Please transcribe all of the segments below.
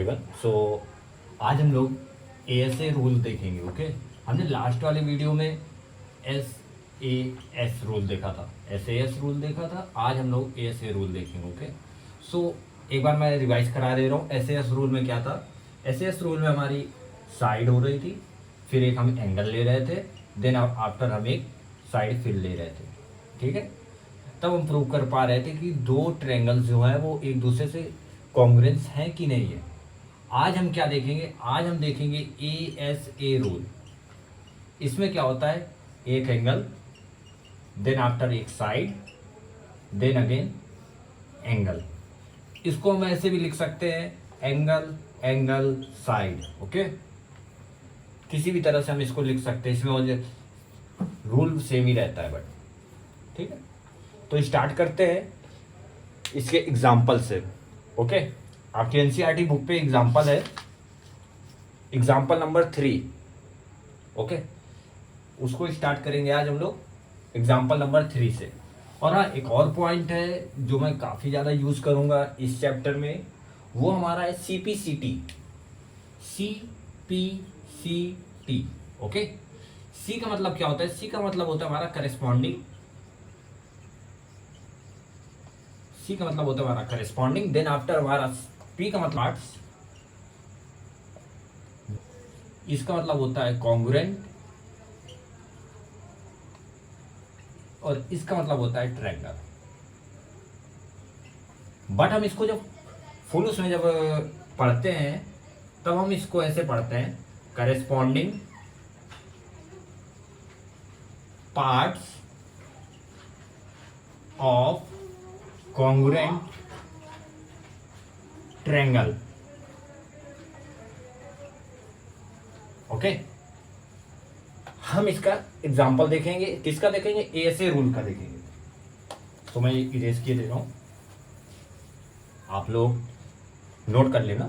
Everyone. सो आज हम लोग ASA रूल देखेंगे। ओके, हमने लास्ट वाले वीडियो में SAS रूल देखा था, SAS रूल देखा था। आज हम लोग ASA रूल देखेंगे। ओके, सो एक बार मैं रिवाइज करा दे रहा हूँ। SAS रूल में क्या था? SAS रूल में हमारी साइड हो रही थी, फिर एक हम एंगल ले रहे थे, देन आफ्टर हम एक साइड फिल ले रहे थे। ठीक है, तब हम प्रूव कर पा रहे थे कि दो ट्रायंगल्स जो है वो एक दूसरे से कॉन्ग्रुएंस हैं कि नहीं है। आज हम क्या देखेंगे? आज हम देखेंगे ASA रूल। इसमें क्या होता है? एक एंगल, देन आफ्टर एक साइड, देन अगेन एंगल। इसको हम ऐसे भी लिख सकते हैं, एंगल एंगल साइड। ओके, किसी भी तरह से हम इसको लिख सकते हैं, इसमें रूल सेम ही रहता है बट ठीक है। तो स्टार्ट करते हैं इसके एग्जाम्पल से। ओके, आपकी NCERT बुक पे एग्जाम्पल है, एग्जाम्पल नंबर 3। ओके, उसको स्टार्ट करेंगे आज हम लोग एग्जाम्पल नंबर 3 से। और हाँ, एक और पॉइंट है जो मैं काफ़ी ज़्यादा यूज़ करूँगा इस चैप्टर में, वो हमारा है CPCT। CPCT। ओके, C का मतलब क्या होता है? C का मतलब होता है हमारा करेस्पॉन्डिंग। C का मतलब होता है हमारा करेस्पॉन्डिंग, देन आफ्टर हमारा P का मतलब आर्ट्स, इसका मतलब होता है कॉन्ग्रुएंट, और इसका मतलब होता है ट्रायंगल। बट हम इसको जब फुल उसमें जब पढ़ते हैं तब हम इसको ऐसे पढ़ते हैं, corresponding parts of congruent triangle. Okay, हम इसका एग्जांपल देखेंगे। किसका देखेंगे? ASA रूल का देखेंगे। तो मैं इरेज किए दे रहा हूं, आप लोग नोट कर लेना।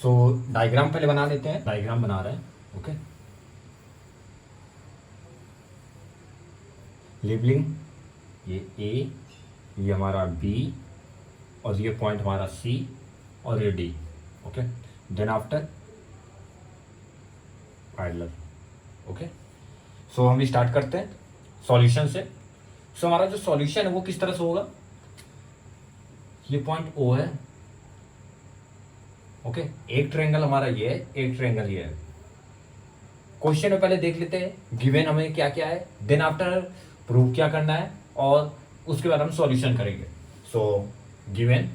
सो डायग्राम पहले बना लेते हैं। डायग्राम बना रहे हैं। ओके, लेबलिंग, ये A, ये हमारा B, और ये पॉइंट हमारा C, और ये D। Okay, then after parallel. Okay, so हम स्टार्ट करते हैं सॉल्यूशन से। सो हमारा जो सॉल्यूशन है वो किस तरह से होगा? ये पॉइंट O है। ओके, एक ट्रायंगल हमारा ये है, एक ट्रायंगल ये है। क्वेश्चन में पहले देख लेते हैं गिवन हमें क्या क्या है, देन आफ्टर प्रूव क्या करना है, और उसके बाद हम सॉल्यूशन करेंगे। So given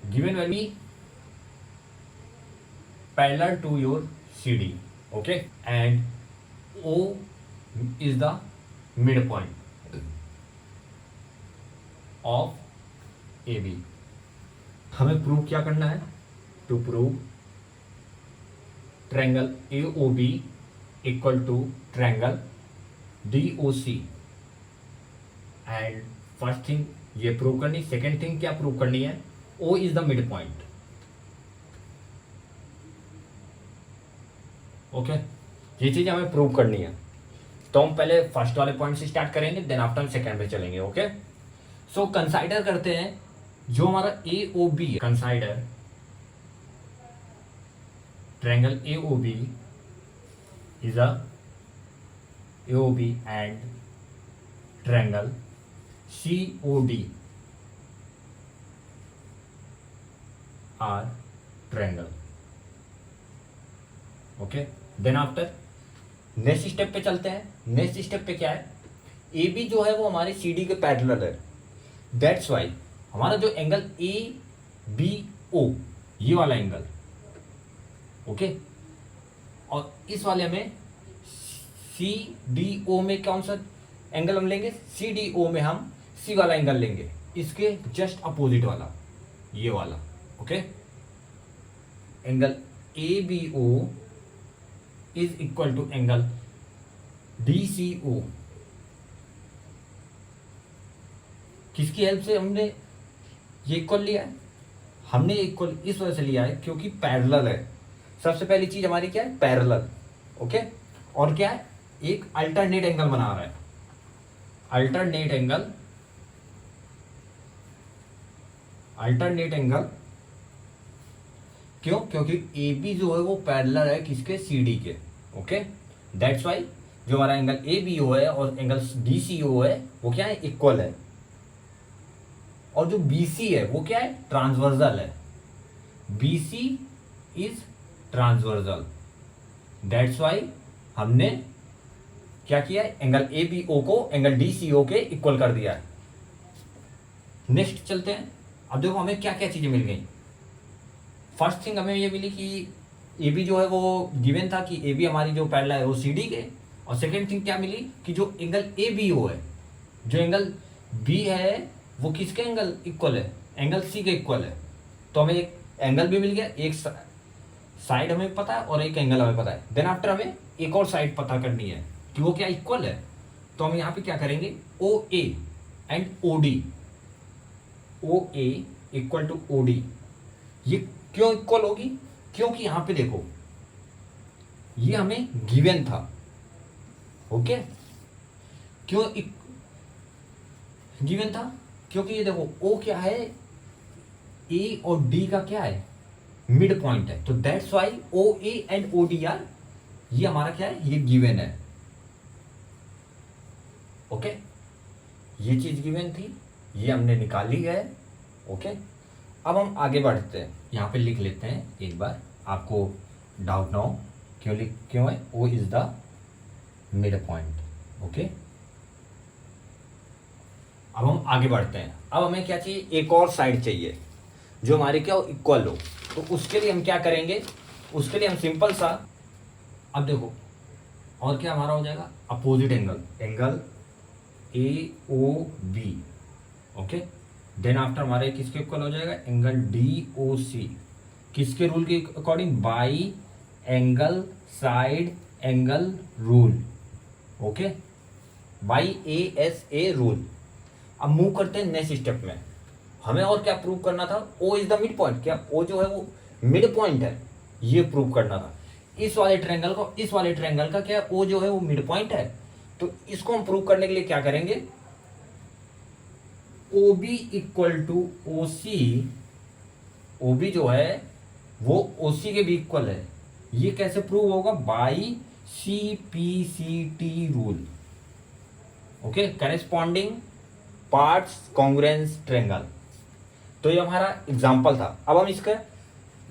given will be parallel to your CD। Okay, and O is the midpoint of AB। हमें प्रूव क्या करना है? To prove triangle AOB equal to triangle DOC। And first thing ये प्रूव करनी, second thing क्या prove करनी है? O is the midpoint. Okay, ये चीज हमें प्रूव करनी है। तो हम पहले फर्स्ट वाले पॉइंट से स्टार्ट करेंगे, देन आफ्टर हम सेकेंड पे चलेंगे। ओके, सो कंसाइडर करते हैं जो हमारा AOB है। Consider triangle AOB is a AOB and triangle COD are triangle. Okay, then after next step पे चलते हैं। नेक्स्ट स्टेप पे क्या है? AB जो है वो हमारे CD के पैरेलल है। दैट्स वाई हमारा जो एंगल ABO, ये वाला एंगल, ओके, और इस वाले में CDO में कौन सा एंगल हम लेंगे? CDO में हम C वाला एंगल लेंगे, इसके जस्ट अपोजिट वाला, ये वाला। Okay, angle ABO is equal to angle DCO। किसकी हेल्प से हमने ये इक्वल लिया है? हमने इक्वल इस वजह से लिया है क्योंकि पैरेलल है। सबसे पहली चीज हमारी क्या है? पैरेलल। ओके, और क्या है? एक अल्टरनेट एंगल बना रहा है। अल्टरनेट एंगल अल्टरनेट एंगल, क्यों? क्योंकि ए बी जो है वो पैरेलल है किसके? सी डी के। ओके, दैट्स वाई जो हमारा एंगल ए बी ओ है और एंगल डी सी ओ है वो क्या है? इक्वल है। और जो बी सी है वो क्या है? ट्रांसवर्सल है। B C is transversal, that's why हमने क्या किया है? एंगल ए बी ओ को एंगल डी सी ओ के इक्वल कर दिया है। नेक्स्ट चलते हैं। अब देखो हमें क्या क्या चीजें मिल गई। फर्स्ट थिंग हमें ये मिली कि ए बी जो है वो गिवन था कि ए बी हमारी जो पैरेलल है वो सी डी के। और सेकेंड थिंग क्या मिली कि जो एंगल ए बी ओ है, जो एंगल बी है वो किसके एंगल इक्वल है? एंगल सी के इक्वल है। तो हमें एक एंगल भी मिल गया, एक साइड हमें पता है और एक एंगल हमें पता है। देन आफ्टर हमें एक और साइड पता करनी है कि वो क्या इक्वल है। तो हम यहाँ पे क्या करेंगे? O A and O D, O A equal to O D. ये क्यों इक्वल होगी? क्योंकि यहां पे देखो ये हमें गिवन था। ओके, क्यों गिवन था? क्योंकि ये देखो ओ क्या है? ए और डी का क्या है? मिड पॉइंट है। तो that's why O A and O D are, ये हमारा क्या है? ये गिवन है। ओके, ये चीज गिवन थी, ये हमने निकाली है। ओके, अब हम आगे बढ़ते हैं। यहाँ पे लिख लेते हैं एक बार, आपको डाउट ना हो क्यों है? O is the midpoint. Okay, अब हम आगे बढ़ते हैं। अब हमें क्या चाहिए? एक और साइड चाहिए जो हमारे क्या हो? इक्वल हो। तो उसके लिए हम क्या करेंगे? उसके लिए हम सिंपल सा, अब देखो और क्या हमारा हो जाएगा? Opposite angle, angle A O B. Okay, then after हमारे किसके इक्वल हो जाएगा? Angle D O C. किसके रूल के according? By angle side angle rule. Okay, by A S A rule. अब मूव करते हैं नेक्स्ट स्टेप में। हमें और क्या प्रूव करना था? O is the midpoint. क्या ओ जो है वो मिड पॉइंट है? ये प्रूव करना था। इस वाले ट्रायंगल को, इस वाले ट्रायंगल का क्या ओ जो है वो मिड पॉइंट है। तो इसको हम प्रूव करने के लिए क्या करेंगे? O B equal to O C. O B जो है वो ओ सी के भी इक्वल है। ये कैसे प्रूव होगा? By C P C T rule. Okay, corresponding parts congruence triangle. तो ये हमारा एग्जांपल था। अब हम इसका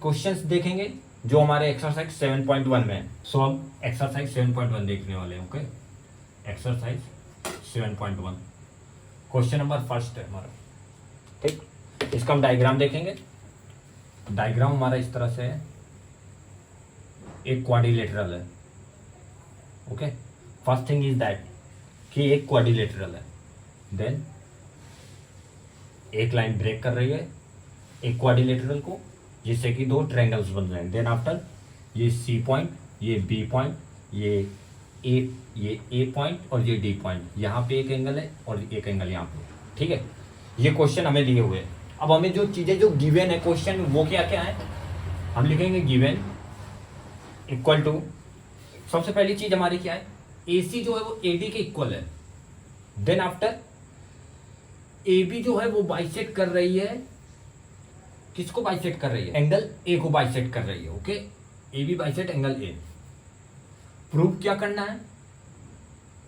क्वेश्चंस देखेंगे जो हमारे एक्सरसाइज 7.1 में है। सो हम एक्सरसाइज 7.1 देखने वाले हैं। Okay, exercise 7.1 question number first है हमारा। ठीक, इसका हम डायग्राम देखेंगे। डायग्राम हमारा इस तरह से है, एक क्वाड्रिलेटरल है। Okay, first thing is that कि एक क्वाड्रिलेटरल है। देन एक लाइन ब्रेक कर रही है एक क्वाड्रिलेटरल को, जिससे कि दो ट्रायंगल्स बन रहे हैं। देन आफ्टर ये सी पॉइंट, ये बी पॉइंट, ये ए पॉइंट और ये डी पॉइंट। यहाँ पे एक एंगल है और एक एंगल यहाँ पे। ठीक है, ये क्वेश्चन हमें दिए हुए हैं। अब हमें जो चीज़ें जो गिवन है क्वेश्चन, वो क्या क्या है? हम लिखेंगे गिवन इक्वल टू, सबसे पहली चीज हमारी क्या है? ए सी जो है वो ए डी के इक्वल है। देन आफ्टर ए बी जो है वो बाइसेक्ट कर रही है, किसको बाइसेक्ट कर रही है? एंगल ए को बाइसेक्ट कर रही है। Okay, A B bisect angle A. Prove क्या करना है?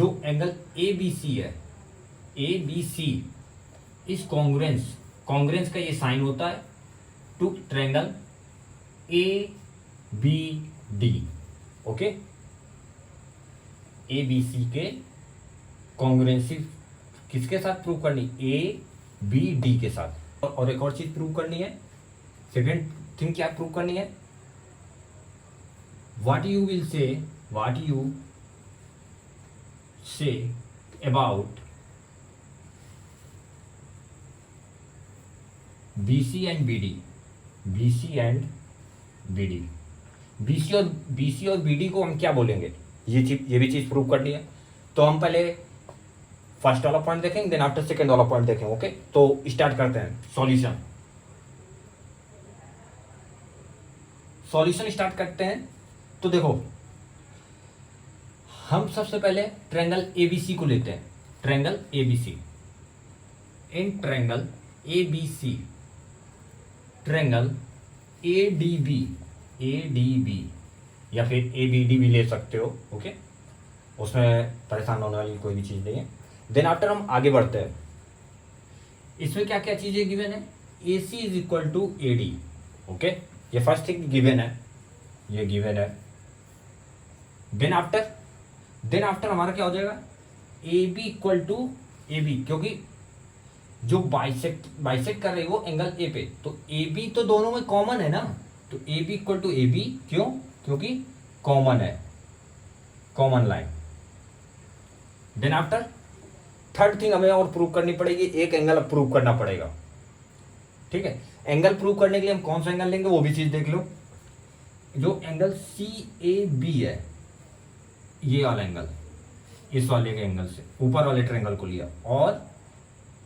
जो एंगल ए बी सी है, ए बी सी इस कॉन्ग्रुएंस, कॉन्ग्रुएंस का ये साइन होता है to triangle A B D. Okay, A B C के कॉन्ग्रुएंसी किसके साथ प्रूव करनी? ए बी डी के साथ। और एक और चीज प्रूव करनी है। सेकेंड थिंग क्या प्रूव करनी है? What you will say, what you say about BC and BD, BC and BD। BC और BD को हम क्या बोलेंगे? ये भी चीज प्रूव करनी है। तो हम पहले फर्स्ट वाला पॉइंट देखेंगे, देन आफ्टर सेकंड वाला पॉइंट देखेंगे। ओके, तो स्टार्ट करते हैं। सॉल्यूशन स्टार्ट करते हैं। तो देखो हम सबसे पहले ट्रायंगल ABC को लेते हैं। Triangle ABC, in triangle ABC triangle A D B या फिर ए बी डी भी ले सकते हो, ओके, उसमें परेशान होने वाली कोई भी चीज़ नहीं है। देन आफ्टर हम आगे बढ़ते हैं। इसमें क्या क्या चीज़ें गिवन है, A C is equal to A D, okay, ये फर्स्ट थिंग गिवन है, ये गिवन है। देन आफ्टर हमारा क्या हो जाएगा, A B equal to A B, क्योंकि जो बाइसेक्ट कर रही है वो एंगल ए पे, तो ए बी तो दोनों में कॉमन है ना, तो A B equal to A B, क्यों, क्योंकि कॉमन है, common line. Then after third thing हमें और प्रूव करनी पड़ेगी, एक एंगल प्रूव करना पड़ेगा, ठीक है। एंगल प्रूव करने के लिए हम कौन सा एंगल लेंगे वो भी चीज देख लो। जो एंगल सी ए बी है, ये वाला एंगल, इस वाले के एंगल से ऊपर वाले ट्रायंगल को लिया, और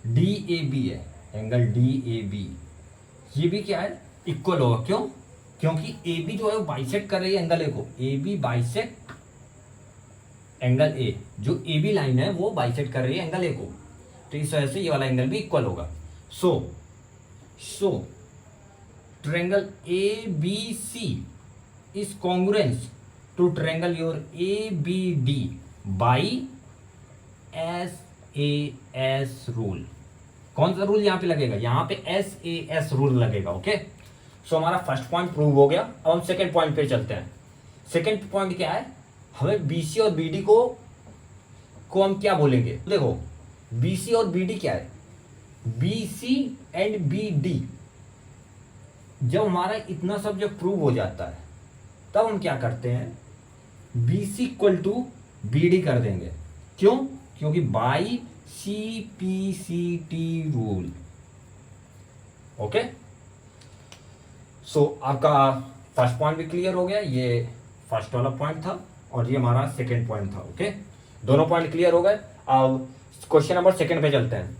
डी ए बी है, एंगल डी ए बी, ये भी क्या है, इक्वल होगा, क्यों, क्योंकि ए बी जो है वो बाइसेक्ट कर रही है एंगल ए को, A B bisect angle A, जो ए बी लाइन है वो बाइसेक्ट कर रही है एंगल ए को, तो इस वजह से ये वाला एंगल भी इक्वल होगा। So triangle A B C is congruence to triangle your A B D by S A S rule. कौन सा रूल यहाँ पे लगेगा, यहाँ पे एस ए एस रूल लगेगा, ओके। सो हमारा फर्स्ट पॉइंट प्रूव हो गया। अब हम सेकेंड पॉइंट पे चलते हैं। सेकेंड पॉइंट क्या है, हमें बीसी और बीडी को हम क्या बोलेंगे, देखो बीसी और बीडी क्या है, बीसी एंड बीडी, जब हमारा इतना सब जब प्रूव हो जाता है तब हम क्या करते हैं, बीसी इक्वल टू बीडी कर देंगे, क्यों, क्योंकि by C P C T rule, okay. So आपका फर्स्ट पॉइंट भी क्लियर हो गया, ये फर्स्ट वाला पॉइंट था और ये हमारा सेकेंड पॉइंट था, ओके। दोनों पॉइंट क्लियर हो गए। अब क्वेश्चन नंबर सेकेंड पे चलते हैं।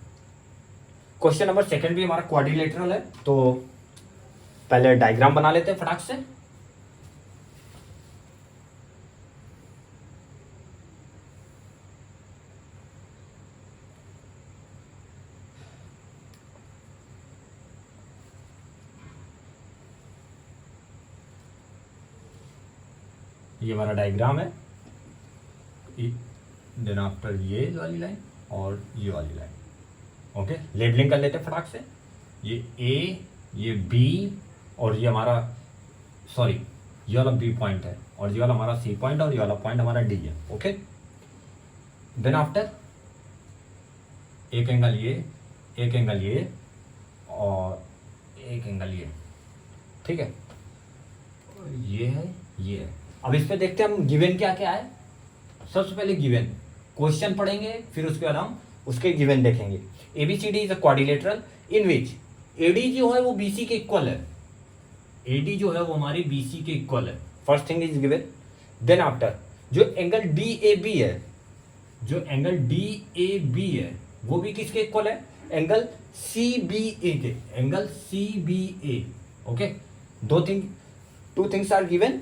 क्वेश्चन नंबर सेकेंड भी हमारा क्वाड्रिलेटरल है, तो पहले डायग्राम बना लेते हैं फटाक से। ये हमारा डायग्राम है, देन आफ्टर ये वाली लाइन और ये वाली लाइन, ओके। लेबलिंग कर लेते हैं फटाक से। ये ए, ये बी, और ये हमारा सॉरी ये वाला बी पॉइंट है, और ये वाला हमारा सी पॉइंट, और ये वाला पॉइंट हमारा डी है, ओके। देन आफ्टर एक एंगल ये, एक एंगल ये, और एक एंगल ये, ठीक है। ये है, ये है। अब इस पे देखते हैं हम गिवन क्या क्या है। सबसे पहले गिवन क्वेश्चन पढ़ेंगे, फिर उसके बाद हम उसके गिवन देखेंगे। ABCD is a quadrilateral in which AD जो है वो बीसी के इक्वल है, एडी जो है वो हमारी बीसी के इक्वल है, first thing is given. Then after जो एंगल डी ए बी है, जो एंगल डी ए बी है वो भी किसके इक्वल है, एंगल सी बी ए के, angle C B A, okay. Two things are given.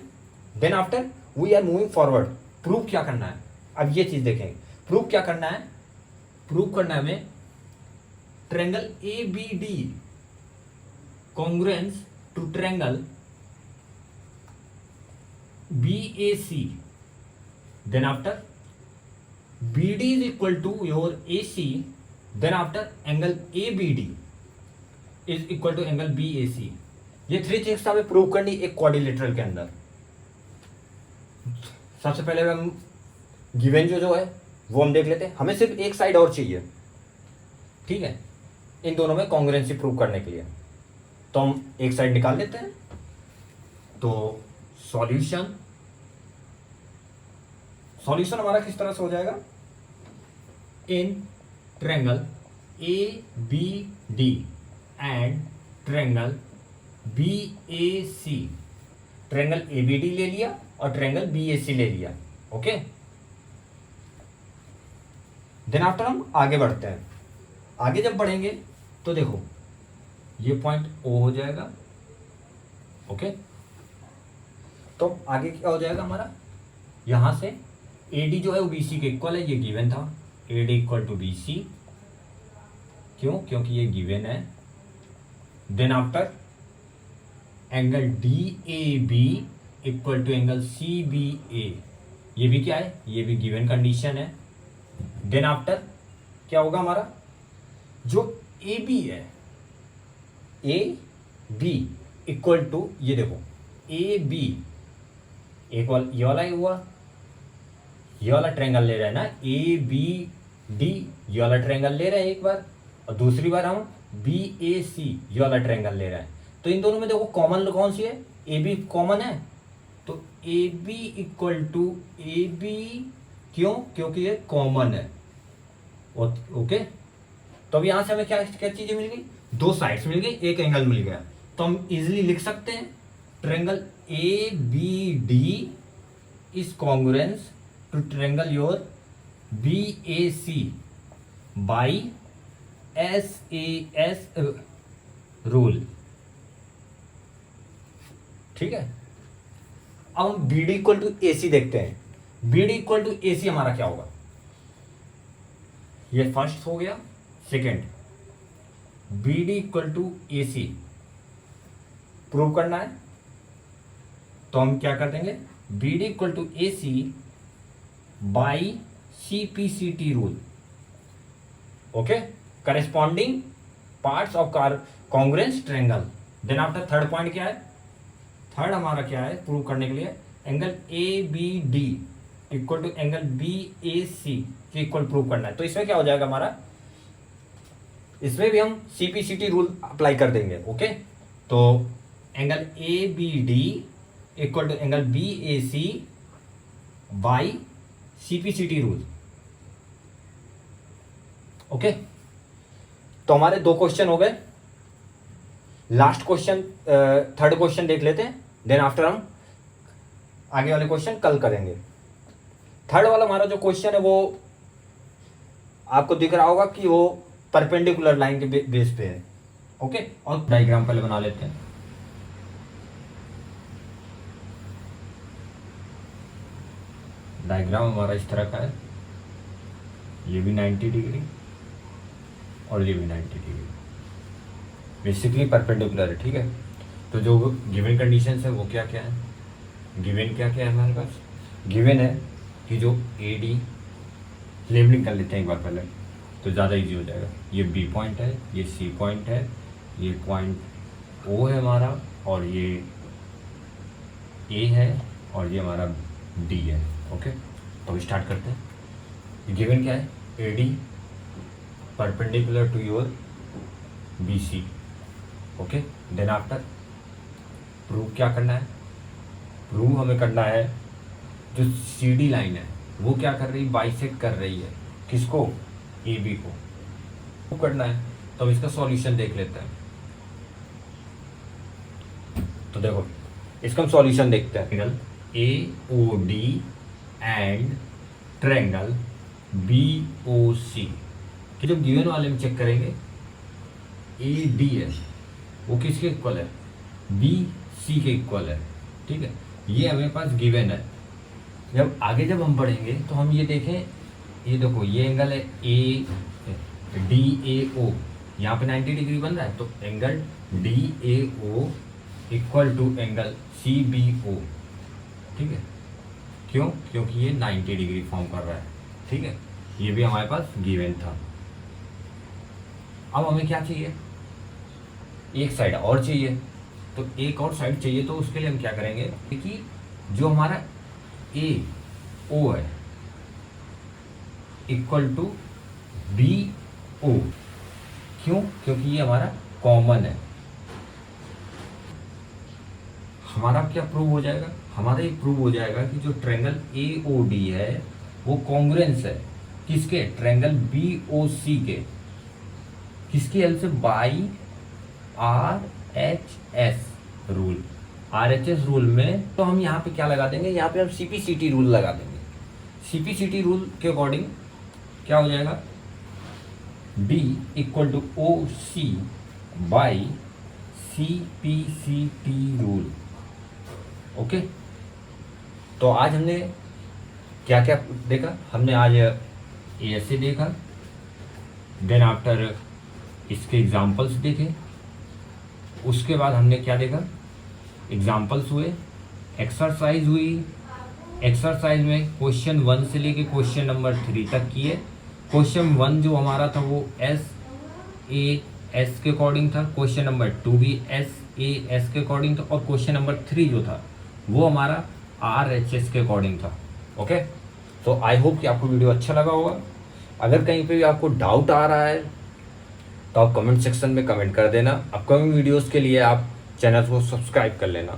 Then after we are moving forward. Prove क्या करना है, अब ये चीज देखेंगे। प्रूव क्या करना है, प्रूव करना है हमें triangle A B D congruence to triangle B A C. Then after B D is equal to your A C, then after angle A B D is equal to angle B A C. ये three things हमें prove करनी एक quadrilateral के अंदर। सबसे पहले हम given जो है वो हम देख लेते हैं। हमें सिर्फ एक साइड और चाहिए, ठीक है, इन दोनों में कॉन्ग्रुएंसी प्रूव करने के लिए, तो हम एक साइड निकाल लेते हैं। तो सॉल्यूशन हमारा किस तरह से हो जाएगा, in triangle A B D and triangle B A C, triangle A B D ले लिया और ट्रायंगल बी ए सी ले लिया, ओके। देन आफ्टर हम आगे बढ़ते हैं। आगे जब बढ़ेंगे तो देखो ये पॉइंट ओ हो जाएगा, ओके। तो आगे क्या हो जाएगा हमारा, यहां से ए डी जो है वो बी सी के इक्वल है, ये गिवन था, A D equal to B C, क्यों, क्योंकि ये गिवन है। Then after angle D A B equal to angle C B A, ये भी क्या है, ये भी गिवन कंडीशन है। देन आफ्टर क्या होगा हमारा, जो ए बी है, ए बी इक्वल टू, ये देखो ए बी, एक वाला ये वाला ही हुआ, ये वाला ट्रायंगल ले रहा है ना, ए बी डी, ये वाला ट्रायंगल ले रहे हैं एक बार, और दूसरी बार हम बी ए सी, ये वाला ट्रायंगल ले रहे हैं। तो इन दोनों में देखो कॉमन कौन सी है, ए बी कॉमन है, तो A B equal to A B, क्यों, क्योंकि ये कॉमन है। ओके, तो अब यहां से हमें क्या क्या चीजें मिल गई, दो साइड्स मिल गई, एक एंगल मिल गया, तो हम इजिली लिख सकते हैं triangle A B D is congruence to triangle your B A C by S A S rule. ठीक है, अब हम B D equal to A C देखते हैं। B D equal to A C हमारा क्या होगा, ये फर्स्ट हो गया। Second, B D equal to A C prove करना है, तो हम क्या कर देंगे, B D equal to A C by C P C T rule. Okay, corresponding parts of congruence triangle. Then after third point क्या है, थर्ड हमारा क्या है प्रूव करने के लिए, angle A B D equal to angle B A C के equal prove करना है। तो इसमें क्या हो जाएगा हमारा, इसमें भी हम सीपीसीटी रूल अप्लाई कर देंगे। ओके, तो angle A B D equal to angle B A C by CPCT rule. Okay, तो हमारे दो क्वेश्चन हो गए। लास्ट क्वेश्चन, थर्ड क्वेश्चन देख लेते हैं, देन आफ्टर हम आगे वाले क्वेश्चन कल करेंगे। थर्ड वाला हमारा जो क्वेश्चन है वो आपको दिख रहा होगा कि वो परपेंडिकुलर लाइन के बेस पे है। ओके, और डायग्राम पहले बना लेते हैं। डायग्राम हमारा इस तरह का है, ये भी 90 डिग्री और ये भी 90 डिग्री, बेसिकली परपेंडिकुलर है। ठीक है, तो जो गिवन कंडीशंस है वो क्या क्या है, गिवन क्या क्या है हमारे पास, गिवन है कि जो ए डी, लेबलिंग कर लेते हैं एक बार पहले तो ज़्यादा इजी हो जाएगा। ये बी पॉइंट है, ये सी पॉइंट है, ये पॉइंट ओ है हमारा, और ये ए है, और ये हमारा डी है। ओके, तो स्टार्ट करते हैं। गिवन क्या है, A D perpendicular to your B C. Okay, then after prove क्या करना है, प्रूव हमें करना है जो सी डी लाइन है वो क्या कर रही है, बाइसेक्ट कर रही है किसको, ए बी को। प्रूव करना है, तो हम इसका सॉल्यूशन देख लेते हैं। तो देखो इसका हम सॉल्यूशन देखते हैं। Triangle A O D and triangle B O C कि जब गिवन वाले में चेक करेंगे, ए डी है वो किसके इक्वल है, बी सी के इक्वल है। ठीक है, ये हमें पास गिवन है। जब आगे जब हम बढ़ेंगे तो हम ये देखें, ये देखो ये एंगल है ए डी ए ओ, यहाँ पे 90 डिग्री बन रहा है, तो angle D A O equal to angle C B O. ठीक है, क्यों, क्योंकि ये 90 डिग्री फॉर्म कर रहा है। ठीक है, ये भी हमारे पास गिवन था। अब हमें क्या चाहिए, एक साइड और चाहिए, तो एक और साइड चाहिए, तो उसके लिए हम क्या करेंगे कि जो हमारा ए ओ है इक्वल टू बी ओ, क्यों, क्योंकि ये हमारा कॉमन है। हमारा क्या प्रूव हो जाएगा, हमारा ये प्रूव हो जाएगा कि जो ट्रायंगल ए ओ डी है वो कॉन्ग्रुएंस है किसके, ट्रायंगल बी ओ सी के, किसकी हेल्प से, by R H S rule. R H S rule में तो हम यहाँ पे क्या लगा देंगे, यहाँ पे हम C P C T rule लगा देंगे। C P C T rule के अकॉर्डिंग क्या हो जाएगा, D equal to O C by C P C T rule. Okay, तो आज हमने क्या क्या देखा, हमने आज ए से देखा, देन आफ्टर इसके एग्जाम्पल्स देखे, उसके बाद हमने क्या देखा, एग्जाम्पल्स हुए, एक्सरसाइज हुई। एक्सरसाइज में क्वेश्चन 1 से लेके क्वेश्चन नंबर 3 तक किए। क्वेश्चन 1 जो हमारा था वो SAS के अकॉर्डिंग था, क्वेश्चन नंबर 2 भी SAS के अकॉर्डिंग था, और क्वेश्चन नंबर 3 जो था वो हमारा RHS के अकॉर्डिंग था। ओके, तो आई होप कि आपको वीडियो अच्छा लगा होगा। अगर कहीं पे भी आपको डाउट आ रहा है तो आप कमेंट सेक्शन में कमेंट कर देना। अपकमिंग वीडियोस के लिए आप चैनल को सब्सक्राइब कर लेना।